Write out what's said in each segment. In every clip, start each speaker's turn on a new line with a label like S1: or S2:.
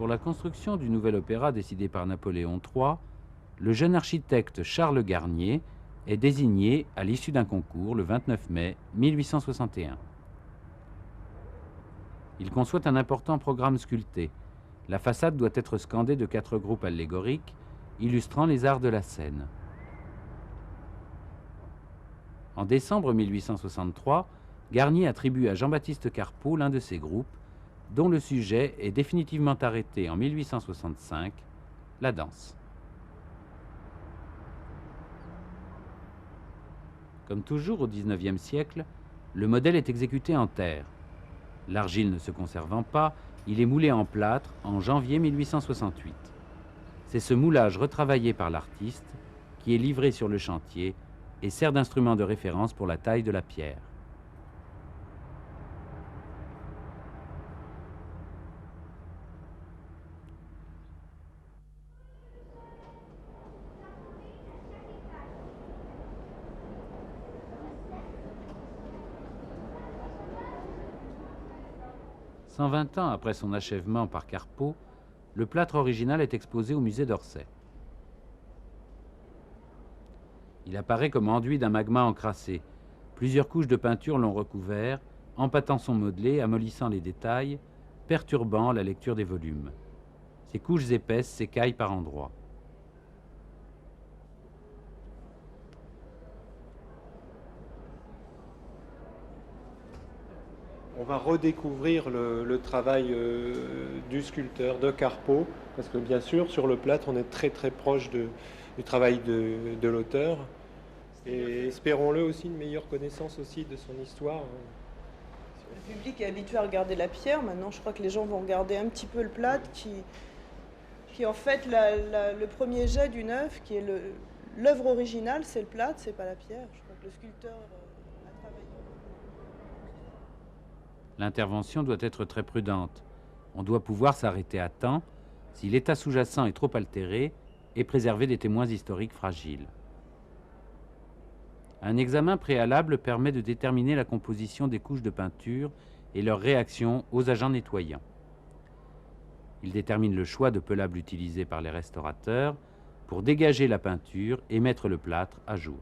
S1: Pour la construction du nouvel opéra décidé par Napoléon III, le jeune architecte Charles Garnier est désigné à l'issue d'un concours le 29 mai 1861. Il conçoit un important programme sculpté. La façade doit être scandée de 4 groupes allégoriques illustrant les arts de la scène. En décembre 1863, Garnier attribue à Jean-Baptiste Carpeaux l'un de ces groupes, dont le sujet est définitivement arrêté en 1865, la danse. Comme toujours au XIXe siècle, le modèle est exécuté en terre. L'argile ne se conservant pas, il est moulé en plâtre en janvier 1868. C'est ce moulage retravaillé par l'artiste qui est livré sur le chantier et sert d'instrument de référence pour la taille de la pierre. « 120 ans après son achèvement par Carpeaux, le plâtre original est exposé au musée d'Orsay. Il apparaît comme enduit d'un magma encrassé. Plusieurs couches de peinture l'ont recouvert, empâtant son modelé, amollissant les détails, perturbant la lecture des volumes. Ces couches épaisses s'écaillent par endroits.
S2: On va redécouvrir le travail du sculpteur, de Carpeaux, parce que bien sûr, sur le plâtre, on est très très proche du travail de l'auteur. Et espérons-le aussi une meilleure connaissance aussi de son histoire.
S3: Le public est habitué à regarder la pierre. Maintenant, je crois que les gens vont regarder un petit peu le plâtre, qui en fait le premier jet d'une œuvre, qui est l'œuvre originale, c'est le plâtre, c'est pas la pierre. Je crois que le sculpteur a travaillé.
S1: L'intervention doit être très prudente. On doit pouvoir s'arrêter à temps si l'état sous-jacent est trop altéré et préserver des témoins historiques fragiles. Un examen préalable permet de déterminer la composition des couches de peinture et leur réaction aux agents nettoyants. Il détermine le choix de pelable utilisé par les restaurateurs pour dégager la peinture et mettre le plâtre à jour.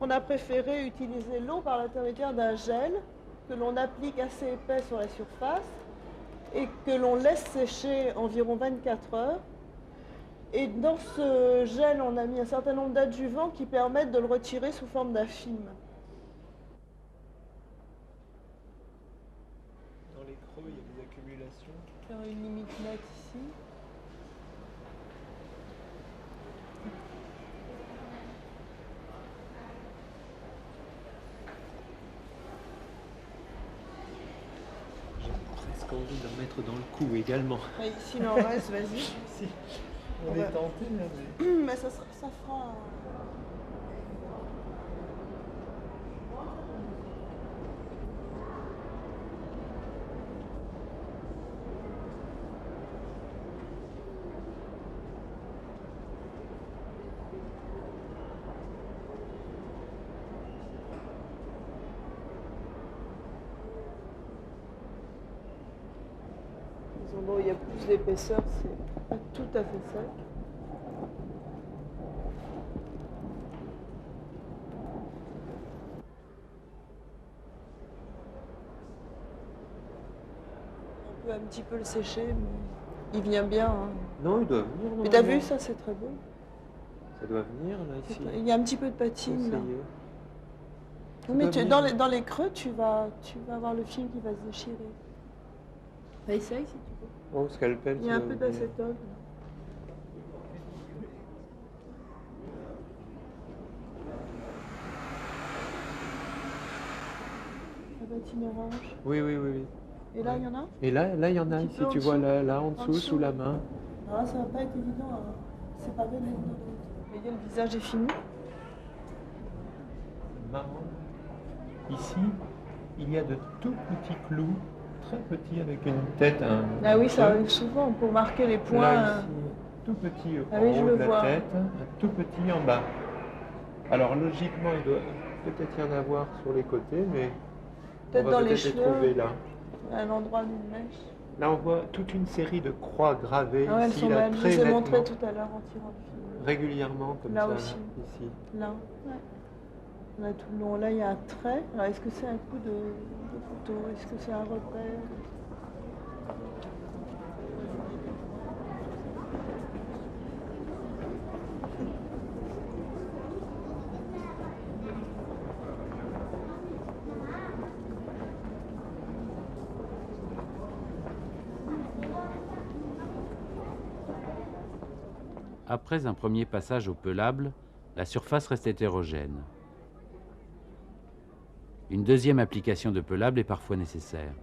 S3: On a préféré utiliser l'eau par l'intermédiaire d'un gel que l'on applique assez épais sur la surface et que l'on laisse sécher environ 24 heures. Et dans ce gel, on a mis un certain nombre d'adjuvants qui permettent de le retirer sous forme d'un film.
S2: Dans les creux, il y a des accumulations.
S3: Faire une limite nette ici.
S2: Envie d'en mettre dans le cou également.
S3: Oui, s'il en reste, vas-y.
S2: Si, on est tenté,
S3: mais ça fera... Bon, il y a plus d'épaisseur, c'est pas tout à fait sec. petit peu le sécher, mais il vient bien. Hein.
S2: Non, il doit venir.
S3: Mais t'as vu,
S2: normalement.
S3: ça c'est très beau.
S2: Ça doit venir là ici.
S3: Il y a un petit peu de patine. Là.
S2: Conseiller. Ça
S3: Mais
S2: doit venir.
S3: dans les creux, tu vas avoir le film qui va se déchirer. Bah, essaye si tu veux.
S2: Oh, scalpel.
S3: Il y a un
S2: ça
S3: peu
S2: doit venir.
S3: d'acétone. La patine orange.
S2: Oui, oui, oui, oui.
S3: Et là, il y en a?
S2: Et là, il y en a
S3: Un petit
S2: ici.
S3: peu en
S2: Tu vois
S3: dessous.
S2: là, en dessous, sous la main.
S3: Ah, ça va pas être évident à séparer l'une de l'autre. Voyez, le visage est fini.
S2: Marrant. Ici, il y a de tout petits clous, très petits, avec une tête.
S3: Ah oui, ça
S2: creux.
S3: arrive souvent pour marquer les points.
S2: Là, ici, tout petit
S3: Ah
S2: en
S3: oui, je
S2: haut
S3: le
S2: de la
S3: vois.
S2: tête, un tout petit en bas. Alors logiquement, il doit peut-être y en avoir sur les côtés, mais
S3: Peut-être
S2: on va
S3: dans les
S2: peut-être les trouver
S3: cheveux,
S2: là.
S3: à l'endroit d'une mèche.
S2: Là, on voit toute une série de croix gravées
S3: Ah ouais, elles
S2: ici,
S3: sont
S2: là,
S3: belles. Je
S2: très
S3: les ai montrées
S2: nettement,
S3: tout à l'heure en tirant le film.
S2: régulièrement comme
S3: Là
S2: ça,
S3: aussi.
S2: ici.
S3: Là, ouais. Là, tout le long, là, il y a un trait. Alors, est-ce que c'est un coup de couteau? Est-ce que c'est un repère?
S1: Après un premier passage au pelable, la surface reste hétérogène. Une deuxième application de pelable est parfois nécessaire.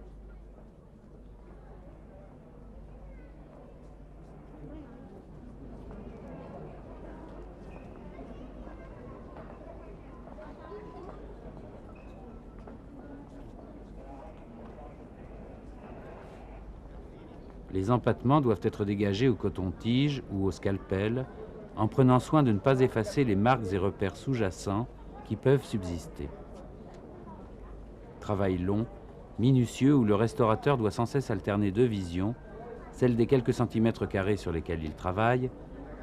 S1: Les empattements doivent être dégagés au coton-tige ou au scalpel, en prenant soin de ne pas effacer les marques et repères sous-jacents qui peuvent subsister. Travail long, minutieux, où le restaurateur doit sans cesse alterner deux visions, celle des quelques centimètres carrés sur lesquels il travaille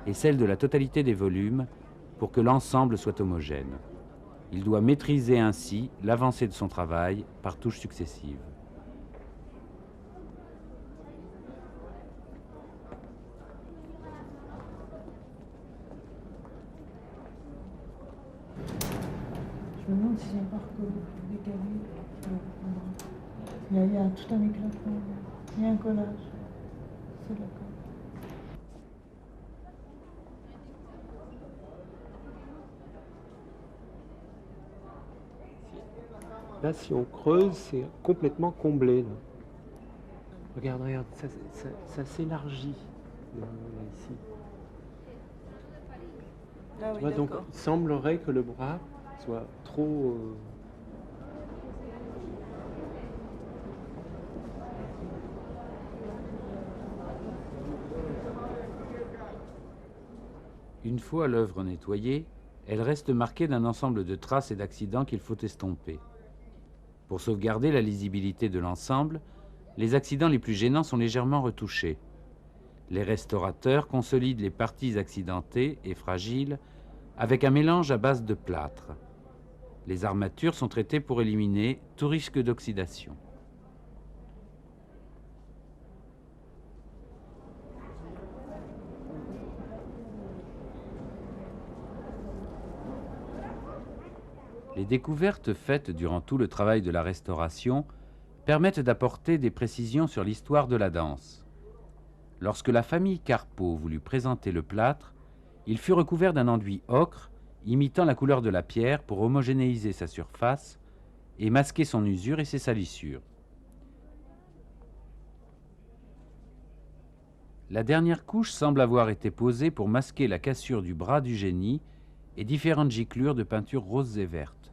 S1: et celle de la totalité des volumes, pour que l'ensemble soit homogène. Il doit maîtriser ainsi l'avancée de son travail par touches successives.
S3: Je me demande si j'ai pas décalé. Il y a tout un éclatement. Il y a un collage. C'est de la colle.
S2: Là, si on creuse, c'est complètement comblé. Là. Regarde, regarde, ça s'élargit là, ici.
S3: Ah
S2: Tu
S3: oui,
S2: vois, donc
S3: d'accord.
S2: il semblerait que le bras soit trop...
S1: Une fois l'œuvre nettoyée, elle reste marquée d'un ensemble de traces et d'accidents qu'il faut estomper. Pour sauvegarder la lisibilité de l'ensemble, les accidents les plus gênants sont légèrement retouchés. Les restaurateurs consolident les parties accidentées et fragiles avec un mélange à base de plâtre. Les armatures sont traitées pour éliminer tout risque d'oxydation. Les découvertes faites durant tout le travail de la restauration permettent d'apporter des précisions sur l'histoire de la danse. Lorsque la famille Carpeaux voulut présenter le plâtre, il fut recouvert d'un enduit ocre imitant la couleur de la pierre pour homogénéiser sa surface et masquer son usure et ses salissures. La dernière couche semble avoir été posée pour masquer la cassure du bras du génie et différentes giclures de peinture roses et vertes.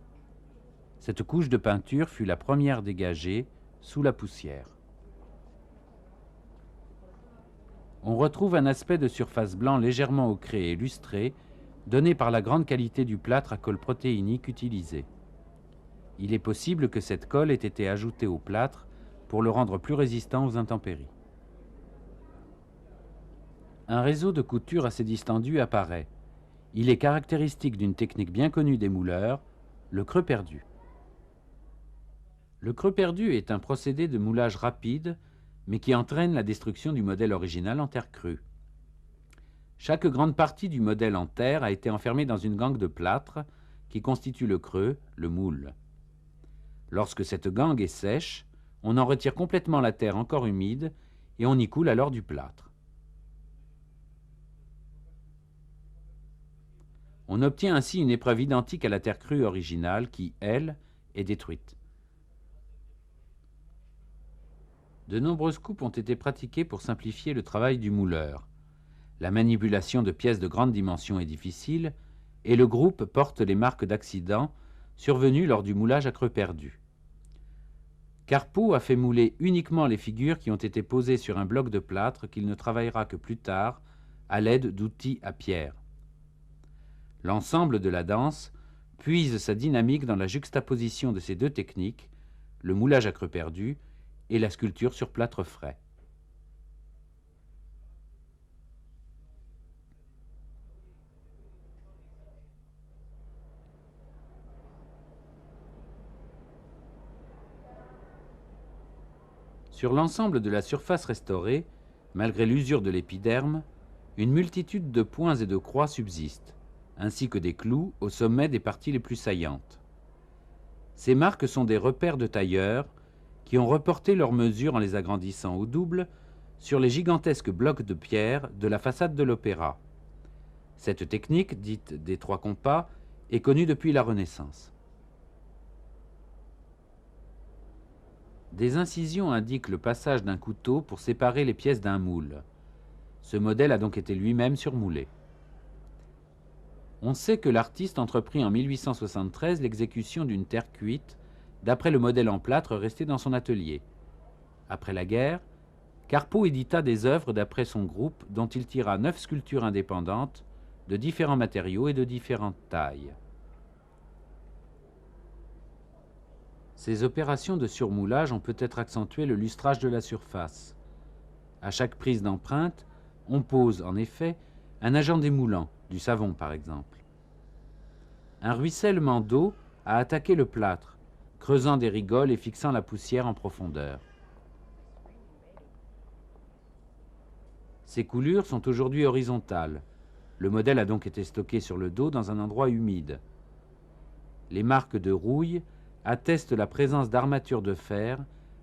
S1: Cette couche de peinture fut la première dégagée sous la poussière. On retrouve un aspect de surface blanc légèrement ocré et lustré, donné par la grande qualité du plâtre à colle protéinique utilisé. Il est possible que cette colle ait été ajoutée au plâtre pour le rendre plus résistant aux intempéries. Un réseau de couture assez distendu apparaît. Il est caractéristique d'une technique bien connue des mouleurs, le creux perdu. Le creux perdu est un procédé de moulage rapide mais qui entraîne la destruction du modèle original en terre crue. Chaque grande partie du modèle en terre a été enfermée dans une gangue de plâtre qui constitue le creux, le moule. Lorsque cette gangue est sèche, on en retire complètement la terre encore humide et on y coule alors du plâtre. On obtient ainsi une épreuve identique à la terre crue originale qui, elle, est détruite. De nombreuses coupes ont été pratiquées pour simplifier le travail du mouleur. La manipulation de pièces de grande dimension est difficile et le groupe porte les marques d'accidents survenus lors du moulage à creux perdu. Carpeaux a fait mouler uniquement les figures qui ont été posées sur un bloc de plâtre qu'il ne travaillera que plus tard à l'aide d'outils à pierre. L'ensemble de la danse puise sa dynamique dans la juxtaposition de ces deux techniques, le moulage à creux perdu et la sculpture sur plâtre frais. Sur l'ensemble de la surface restaurée, malgré l'usure de l'épiderme, une multitude de points et de croix subsistent, ainsi que des clous au sommet des parties les plus saillantes. Ces marques sont des repères de tailleurs qui ont reporté leurs mesures en les agrandissant au double sur les gigantesques blocs de pierre de la façade de l'opéra. Cette technique, dite des trois compas, est connue depuis la Renaissance. Des incisions indiquent le passage d'un couteau pour séparer les pièces d'un moule. Ce modèle a donc été lui-même surmoulé. On sait que l'artiste entreprit en 1873 l'exécution d'une terre cuite d'après le modèle en plâtre resté dans son atelier. Après la guerre, Carpeaux édita des œuvres d'après son groupe dont il tira 9 sculptures indépendantes de différents matériaux et de différentes tailles. Ces opérations de surmoulage ont peut-être accentué le lustrage de la surface. À chaque prise d'empreinte, on pose en effet un agent démoulant, du savon par exemple. Un ruissellement d'eau a attaqué le plâtre, creusant des rigoles et fixant la poussière en profondeur. Ces coulures sont aujourd'hui horizontales. Le modèle a donc été stocké sur le dos dans un endroit humide. Les marques de rouille attestent la présence d'armatures de fer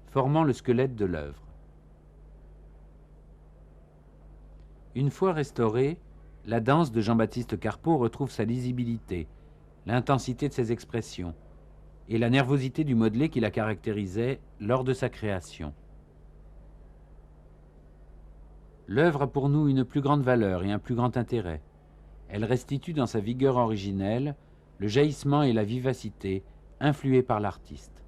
S1: formant le squelette de l'œuvre. Une fois restaurée, la danse de Jean-Baptiste Carpeaux retrouve sa lisibilité, l'intensité de ses expressions et la nervosité du modelé qui la caractérisait lors de sa création. L'œuvre a pour nous une plus grande valeur et un plus grand intérêt. Elle restitue dans sa vigueur originelle le jaillissement et la vivacité influés par l'artiste.